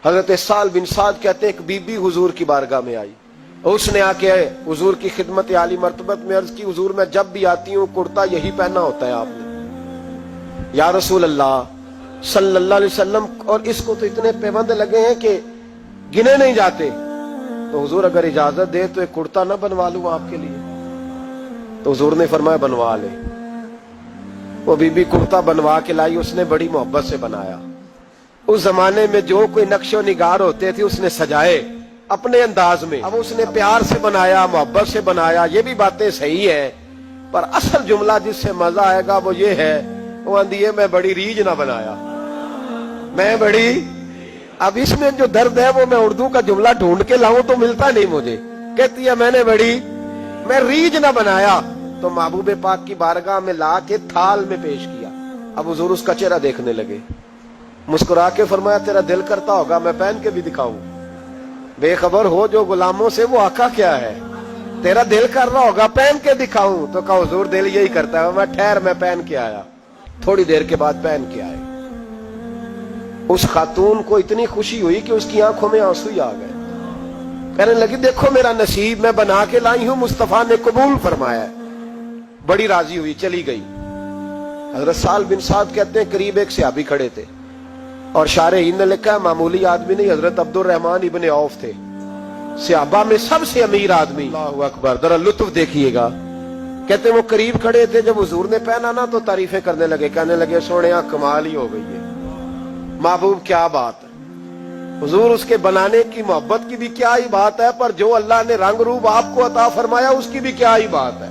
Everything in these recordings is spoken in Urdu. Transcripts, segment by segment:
حضرت سال بن سعد کہتے ہیں ایک بی بی حضور کی بارگاہ میں آئی، اس نے آ کے حضور کی خدمت عالی مرتبت میں عرض کی، حضور میں جب بھی آتی ہوں کرتا یہی پہنا ہوتا ہے آپ نے، یا رسول اللہ صلی اللہ علیہ وسلم، اور اس کو تو اتنے پیوند لگے ہیں کہ گنے نہیں جاتے، تو حضور اگر اجازت دے تو ایک کرتا نہ بنوا لوں آپ کے لیے؟ تو حضور نے فرمایا بنوا لے۔ وہ بی بی کرتا بنوا کے لائی، اس نے بڑی محبت سے بنایا۔ اس زمانے میں جو کوئی نقش و نگار ہوتے تھے اس نے سجائے اپنے انداز میں، اب اس نے پیار سے بنایا، محبت سے بنایا، یہ بھی باتیں صحیح ہیں، پر اصل جملہ جس سے مزہ آئے گا وہ یہ ہے، وہ آندھی ہے میں بڑی ریج نہ بنایا، میں بڑی، اب اس میں جو درد ہے وہ میں اردو کا جملہ ڈھونڈ کے لاؤں تو ملتا نہیں مجھے، کہتی ہے میں ریج نہ بنایا، تو محبوب پاک کی بارگاہ میں لا کے تھال میں پیش کیا۔ اب حضور اس کا چہرہ دیکھنے لگے، مسکرا کے فرمایا تیرا دل کرتا ہوگا میں پہن کے بھی دکھاؤں، بے خبر ہو جو غلاموں سے وہ آقا کیا ہے، تیرا دل کر رہا ہوگا پہن کے دکھاؤں؟ تو کہا حضور دل یہی کرتا ہے، میں ٹھہر میں پہن کے آیا۔ تھوڑی دیر کے بعد پہن کے آئے۔ اس خاتون کو اتنی خوشی ہوئی کہ اس کی آنکھوں میں آنسو ہی آ گئے، کہنے لگی دیکھو میرا نصیب، میں بنا کے لائی ہوں، مصطفیٰ نے قبول فرمایا ہے۔ بڑی راضی ہوئی، چلی گئی۔ حضرت سال بن سعد کہتے ہیں قریب ایک صحابی کھڑے تھے، اور شارحین نے لکھا ہے معمولی آدمی نہیں، حضرت عبد الرحمن ابن عوف تھے، صحابہ میں سب سے امیر آدمی۔ اللہ اکبر، ذرا لطف دیکھیے گا۔ کہتے ہیں وہ قریب کھڑے تھے، جب حضور نے پہنا نا تو تعریفیں کرنے لگے، کہنے لگے سونیا کمال ہی ہو گئی ہے، محبوب کیا بات ہے، حضور اس کے بنانے کی محبت کی بھی کیا ہی بات ہے، پر جو اللہ نے رنگ روپ آپ کو عطا فرمایا اس کی بھی کیا ہی بات ہے۔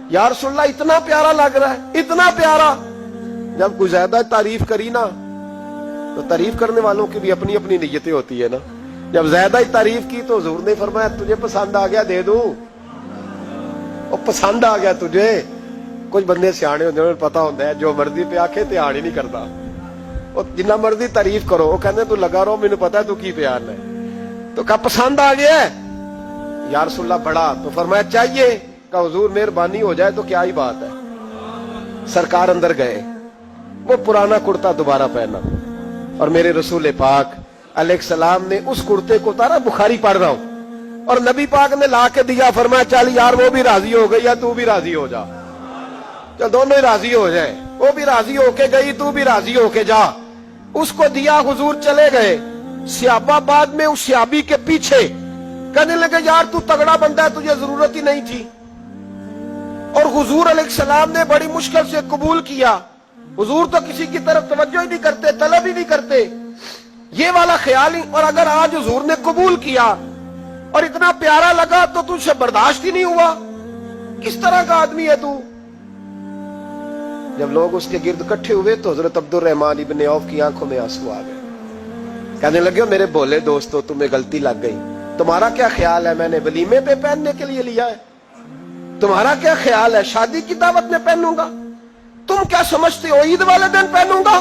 یا رسول اللہ اتنا پیارا لگ رہا ہے، اتنا پیارا۔ جب کوئی زیادہ تعریف کری نا تو تعریف کرنے والوں کی بھی اپنی اپنی نیتیں ہوتی ہے نا، جب زیادہ ہی تعریف کی تو حضور نے فرمایا تجھے پسند آ گیا دے دوں، وہ پسند آ گیا تجھے۔ کچھ بندے سیانے ہوتے ہیں، پتا ہوتا ہے جو مرضی پہ آکھے دھیان ہی نہیں کرتا، وہ جنہ مرضی تعریف کرو وہ کہتے تو لگا رہو مجھے پتا ہے تو کی پیار ہے، تو کہا پسند آ گیا ہے یا رسول اللہ بڑا، تو فرمایا چاہیے، کہا حضور مہربانی ہو جائے تو کیا ہی بات ہے۔ سرکار اندر گئے، وہ پرانا کرتا دوبارہ پہنا، اور میرے رسول پاک علیہ السلام نے اس کرتے کو اتارا، بخاری پڑھ رہا ہوں، اور نبی پاک نے لا کے دیا، فرمایا چل یار وہ بھی راضی ہو گئی یا تو بھی راضی ہو جا، چل دونوں ہی راضی ہو جائیں، وہ بھی راضی ہو کے گئی تو بھی راضی ہو کے جا۔ اس کو دیا، حضور چلے گئے۔ صحابہ بعد میں اس صحابی کے پیچھے کہنے لگے یار تو تگڑا بندہ ہے، تجھے ضرورت ہی نہیں تھی، اور حضور علیہ السلام نے بڑی مشکل سے قبول کیا۔ حضور تو کسی کی طرف توجہ ہی نہیں کرتے، طلب ہی نہیں کرتے، یہ والا خیال ہی، اور اگر آج حضور نے قبول کیا اور اتنا پیارا لگا تو تجھ سے برداشت ہی نہیں ہوا، کس طرح کا آدمی ہے تو؟ جب لوگ اس کے گرد اکٹھے ہوئے تو حضرت عبد الرحمن ابن عوف کی آنکھوں میں آنسو آ گئے، کہنے لگے میرے بھولے دوستو تمہیں غلطی لگ گئی، تمہارا کیا خیال ہے میں نے ولیمے پہ پہننے کے لیے لیا ہے؟ تمہارا کیا خیال ہے شادی کی دعوت میں پہنوں گا؟ تم کیا سمجھتے ہو عید والے دن پہنوں گا؟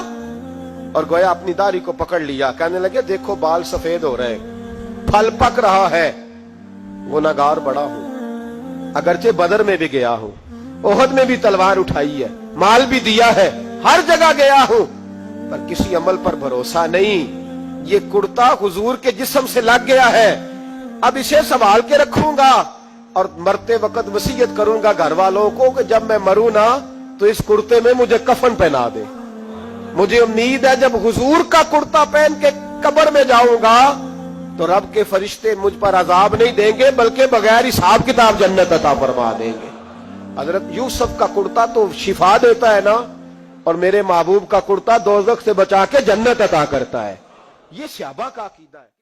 اور گویا اپنی داڑھی کو پکڑ لیا، کہنے لگے دیکھو بال سفید ہو رہے، پھل پک رہا ہے، گنہگار بڑا ہوں، اگرچہ بدر میں بھی گیا ہوں، احد میں بھی تلوار اٹھائی ہے، مال بھی دیا ہے، ہر جگہ گیا ہوں، پر کسی عمل پر بھروسہ نہیں، یہ کرتا حضور کے جسم سے لگ گیا ہے، اب اسے سنبھال کے رکھوں گا، اور مرتے وقت وصیت کروں گا گھر والوں کو کہ جب میں مروں نا تو اس کرتے میں مجھے کفن پہنا دے۔ مجھے امید ہے جب حضور کا کرتا پہن کے قبر میں جاؤں گا تو رب کے فرشتے مجھ پر عذاب نہیں دیں گے بلکہ بغیر حساب کتاب جنت عطا فرما دیں گے۔ حضرت یوسف کا کرتا تو شفا دیتا ہے نا، اور میرے محبوب کا کرتا دوزخ سے بچا کے جنت عطا کرتا ہے، یہ صحابہ کا عقیدہ ہے۔